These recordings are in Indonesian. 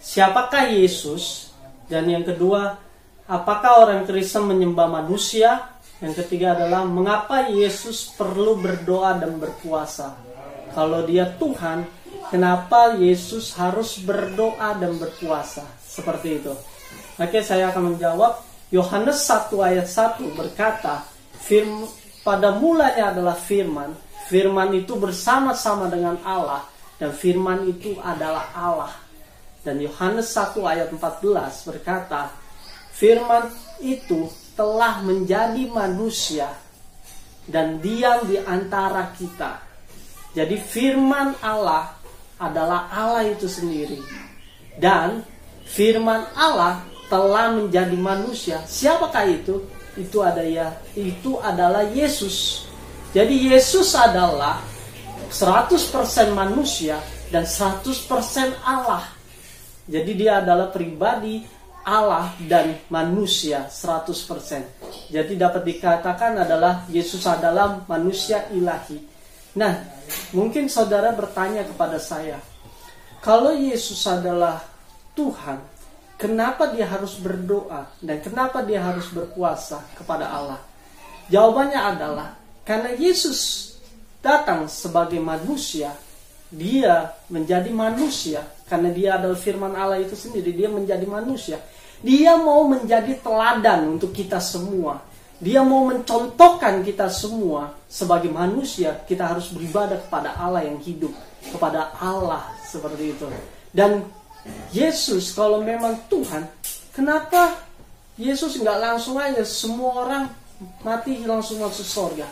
siapakah Yesus? Dan yang kedua, apakah orang Kristen menyembah manusia? Yang ketiga adalah mengapa Yesus perlu berdoa dan berpuasa? Kalau dia Tuhan, kenapa Yesus harus berdoa dan berpuasa? Seperti itu. Oke, saya akan menjawab. Yohanes 1 ayat 1 berkata, pada mulanya adalah firman. Firman itu bersama-sama dengan Allah, dan firman itu adalah Allah. Dan Yohanes 1 ayat 14 berkata, firman itu telah menjadi manusia dan diam di antara kita. Jadi firman Allah adalah Allah itu sendiri. Dan firman Allah telah menjadi manusia. Siapakah itu? Itu adalah Yesus. Jadi Yesus adalah 100% manusia dan 100% Allah. Jadi dia adalah pribadi Allah dan manusia 100%. Jadi dapat dikatakan adalah Yesus adalah manusia ilahi. Nah, mungkin saudara bertanya kepada saya, kalau Yesus adalah Tuhan, kenapa dia harus berdoa dan kenapa dia harus berpuasa kepada Allah? Jawabannya adalah karena Yesus datang sebagai manusia, dia menjadi manusia. Karena dia adalah firman Allah itu sendiri, dia menjadi manusia. Dia mau menjadi teladan untuk kita semua. Dia mau mencontohkan kita semua sebagai manusia. Kita harus beribadah kepada Allah yang hidup, kepada Allah seperti itu. Dan Yesus kalau memang Tuhan, kenapa Yesus nggak langsung aja semua orang mati langsung masuk surga?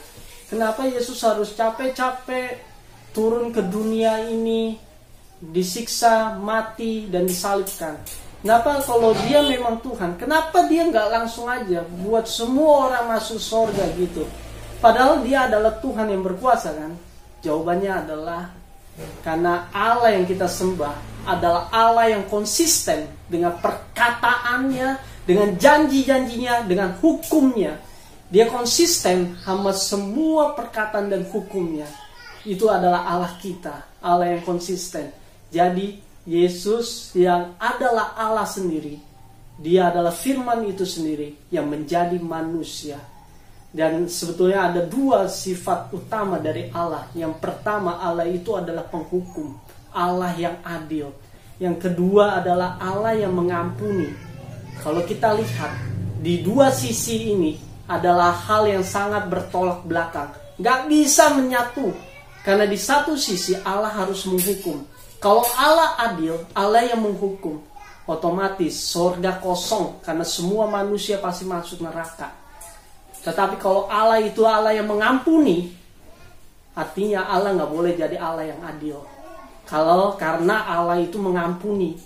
Kenapa Yesus harus capek-capek turun ke dunia ini, disiksa, mati, dan disalibkan? Kenapa kalau dia memang Tuhan, kenapa dia nggak langsung aja buat semua orang masuk surga gitu? Padahal dia adalah Tuhan yang berkuasa kan? Jawabannya adalah karena Allah yang kita sembah adalah Allah yang konsisten dengan perkataannya, dengan janji-janjinya, dengan hukumnya. Dia konsisten sama semua perkataan dan hukumnya. Itu adalah Allah kita, Allah yang konsisten. Jadi Yesus yang adalah Allah sendiri, dia adalah firman itu sendiri yang menjadi manusia. Dan sebetulnya ada dua sifat utama dari Allah. Yang pertama, Allah itu adalah penghukum, Allah yang adil. Yang kedua adalah Allah yang mengampuni. Kalau kita lihat di dua sisi ini adalah hal yang sangat bertolak belakang, gak bisa menyatu. Karena di satu sisi Allah harus menghukum. Kalau Allah adil, Allah yang menghukum, otomatis surga kosong karena semua manusia pasti masuk neraka. Tetapi kalau Allah itu Allah yang mengampuni, artinya Allah gak boleh jadi Allah yang adil. Karena Allah itu mengampuni,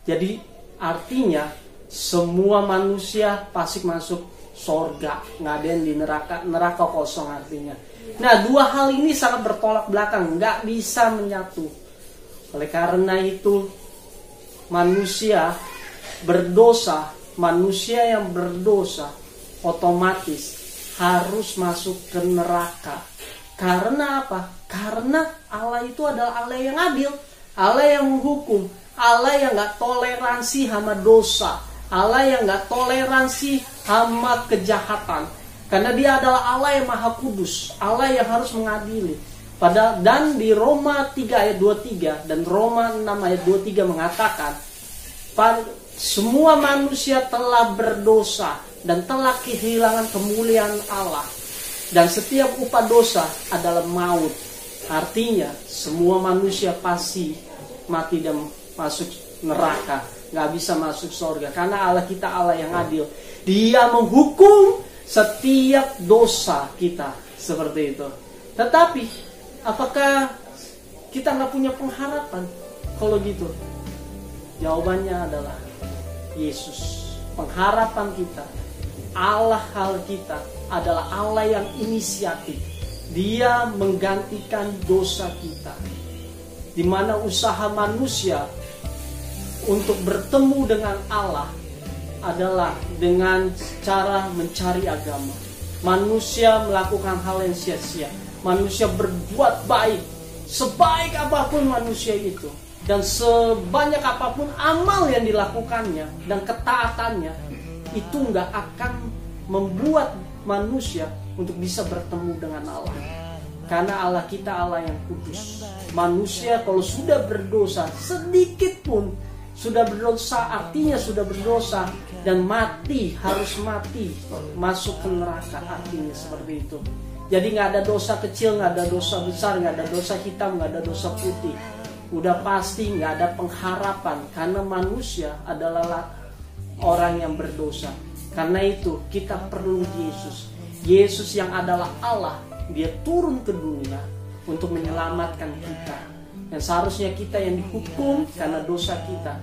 jadi artinya semua manusia pasti masuk surga, gak ada yang di neraka, neraka kosong artinya. Nah, dua hal ini sangat bertolak belakang, gak bisa menyatu. Oleh karena itu manusia yang berdosa otomatis harus masuk ke neraka. Karena apa? Karena Allah itu adalah Allah yang adil, Allah yang menghukum, Allah yang gak toleransi sama dosa, Allah yang gak toleransi sama kejahatan. Karena dia adalah Allah yang maha kudus, Allah yang harus mengadili. Padahal dan di Roma 3 ayat 23 dan Roma 6 ayat 23 mengatakan semua manusia telah berdosa dan telah kehilangan kemuliaan Allah. Dan setiap upah dosa adalah maut. Artinya semua manusia pasti mati dan masuk neraka, gak bisa masuk surga. Karena Allah kita Allah yang adil, dia menghukum setiap dosa kita seperti itu. Tetapi apakah kita gak punya pengharapan kalau gitu? Jawabannya adalah Yesus. Pengharapan kita, Allah kita adalah Allah yang inisiatif. Dia menggantikan dosa kita. Di mana usaha manusia untuk bertemu dengan Allah adalah dengan cara mencari agama. Manusia melakukan hal yang sia-sia. Manusia berbuat baik, sebaik apapun manusia itu. dan sebanyak apapun amal yang dilakukannya dan ketaatannya, itu nggak akan membuat manusia untuk bisa bertemu dengan Allah. Karena Allah kita Allah yang kudus. Manusia kalau sudah berdosa sedikit pun, sudah berdosa artinya sudah berdosa, dan mati, harus mati, masuk ke neraka, artinya seperti itu. Jadi nggak ada dosa kecil, nggak ada dosa besar, nggak ada dosa hitam, nggak ada dosa putih. Udah pasti nggak ada pengharapan, karena manusia adalah orang yang berdosa. Karena itu kita perlu Yesus. Yesus yang adalah Allah, dia turun ke dunia untuk menyelamatkan kita. Dan seharusnya kita yang dihukum karena dosa kita,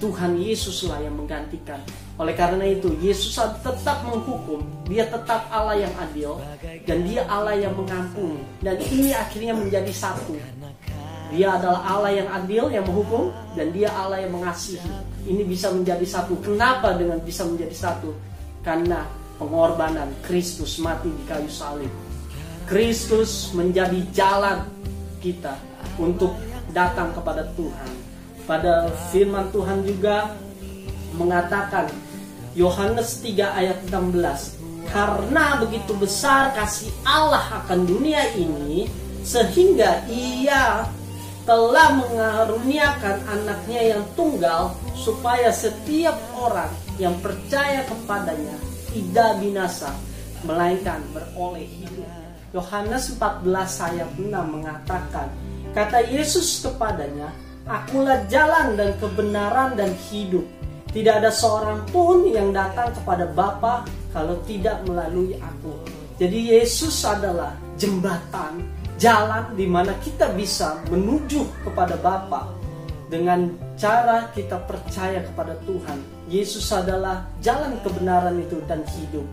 Tuhan Yesuslah yang menggantikan. Oleh karena itu Yesus tetap menghukum, dia tetap Allah yang adil, dan dia Allah yang mengampuni. Dan ini akhirnya menjadi satu. Dia adalah Allah yang adil, yang menghukum, dan dia Allah yang mengasihi. Ini bisa menjadi satu. Kenapa dengan bisa menjadi satu? Karena pengorbanan Kristus mati di kayu salib. Kristus menjadi jalan kita untuk datang kepada Tuhan. Pada firman Tuhan juga mengatakan, Yohanes 3 ayat 16, karena begitu besar kasih Allah akan dunia ini, sehingga ia telah mengaruniakan anaknya yang tunggal, supaya setiap orang yang percaya kepadanya tidak binasa, melainkan beroleh hidup. Yohanes 14 ayat 6 mengatakan, kata Yesus kepadanya, akulah jalan dan kebenaran dan hidup. Tidak ada seorang pun yang datang kepada Bapa kalau tidak melalui aku. Jadi Yesus adalah jembatan, jalan di mana kita bisa menuju kepada Bapa dengan cara kita percaya kepada Tuhan. Yesus adalah jalan kebenaran itu dan hidup.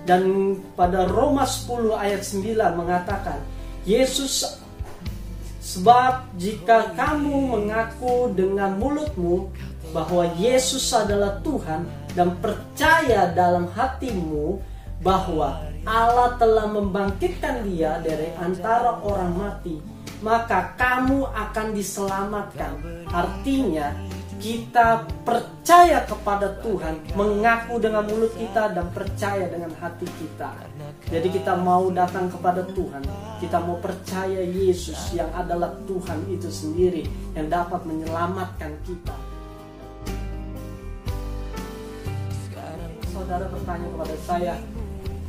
Dan pada Roma 10 ayat 9 mengatakan, Yesus, sebab jika kamu mengaku dengan mulutmu bahwa Yesus adalah Tuhan dan percaya dalam hatimu bahwa Allah telah membangkitkan dia dari antara orang mati, maka kamu akan diselamatkan. Artinya kita percaya kepada Tuhan, mengaku dengan mulut kita dan percaya dengan hati kita. Jadi kita mau datang kepada Tuhan, kita mau percaya Yesus yang adalah Tuhan itu sendiri yang dapat menyelamatkan kita. Saudara bertanya kepada saya,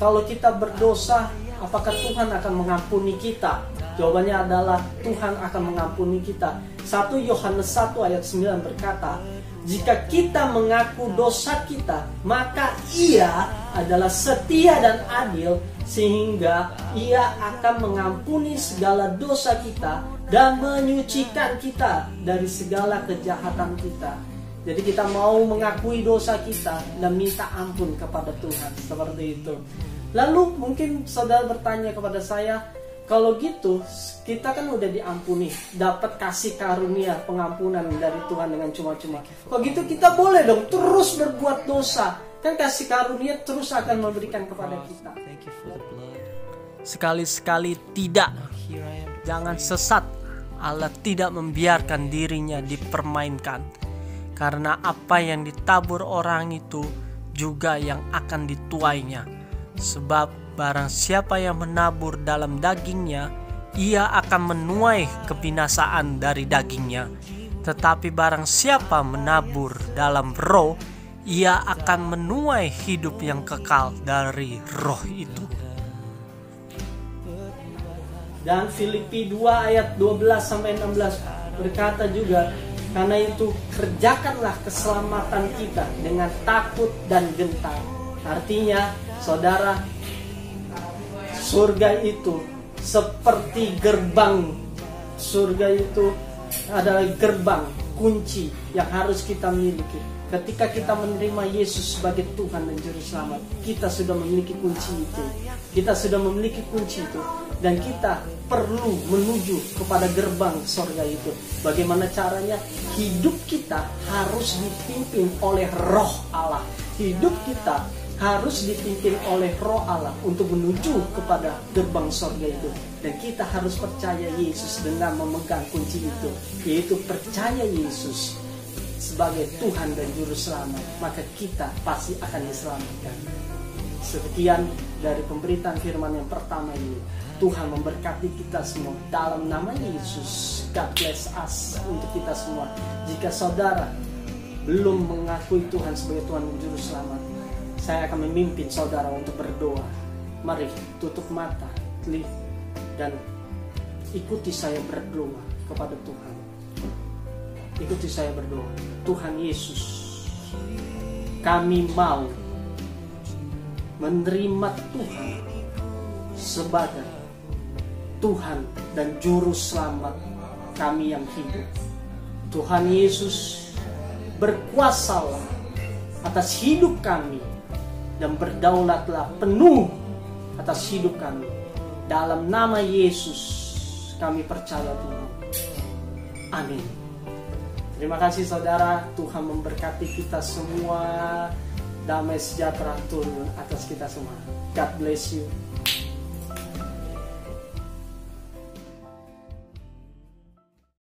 kalau kita berdosa, apakah Tuhan akan mengampuni kita? Jawabannya adalah Tuhan akan mengampuni kita. 1 Yohanes 1 ayat 9 berkata, jika kita mengaku dosa kita, maka Ia adalah setia dan adil, sehingga Ia akan mengampuni segala dosa kita dan menyucikan kita dari segala kejahatan kita. Jadi kita mau mengakui dosa kita dan minta ampun kepada Tuhan, seperti itu. Lalu mungkin saudara bertanya kepada saya, kalau gitu kita kan udah diampuni, dapat kasih karunia pengampunan dari Tuhan dengan cuma-cuma. Kalau gitu kita boleh dong terus berbuat dosa, kan kasih karunia terus akan memberikan kepada kita. Sekali-sekali tidak, jangan sesat. Allah tidak membiarkan dirinya dipermainkan. Karena apa yang ditabur orang itu juga yang akan dituainya. Sebab barang siapa yang menabur dalam dagingnya, ia akan menuai kebinasaan dari dagingnya. Tetapi barang siapa menabur dalam roh, ia akan menuai hidup yang kekal dari roh itu. Dan Filipi 2 ayat 12-16 berkata juga, karena itu kerjakanlah keselamatan kita dengan takut dan gentar. Artinya, saudara, surga itu seperti gerbang. Surga itu adalah gerbang, kunci yang harus kita miliki. Ketika kita menerima Yesus sebagai Tuhan dan Juru Selamat, kita sudah memiliki kunci itu. Kita sudah memiliki kunci itu. Dan kita perlu menuju kepada gerbang surga itu. Bagaimana caranya? Hidup kita harus dipimpin oleh Roh Allah. Hidup kita harus dipimpin oleh Roh Allah untuk menuju kepada gerbang surga itu. Dan kita harus percaya Yesus dengan memegang kunci itu, yaitu percaya Yesus sebagai Tuhan dan Juru Selamat, maka kita pasti akan diselamatkan. Sekian dari pemberitaan firman yang pertama ini. Tuhan memberkati kita semua dalam nama Yesus. God bless us untuk kita semua. Jika saudara belum mengakui Tuhan sebagai Tuhan dan Juru Selamat, saya akan memimpin saudara untuk berdoa. Mari tutup mata dan ikuti saya berdoa kepada Tuhan. Ikuti saya berdoa. Tuhan Yesus, kami mau menerima Tuhan sebagai Tuhan dan Juru Selamat kami yang hidup. Tuhan Yesus, berkuasalah atas hidup kami dan berdaulatlah penuh atas hidup kami. Dalam nama Yesus kami percaya Tuhan. Amin. Terima kasih saudara. Tuhan memberkati kita semua. Damai sejahtera turun atas kita semua. God bless you.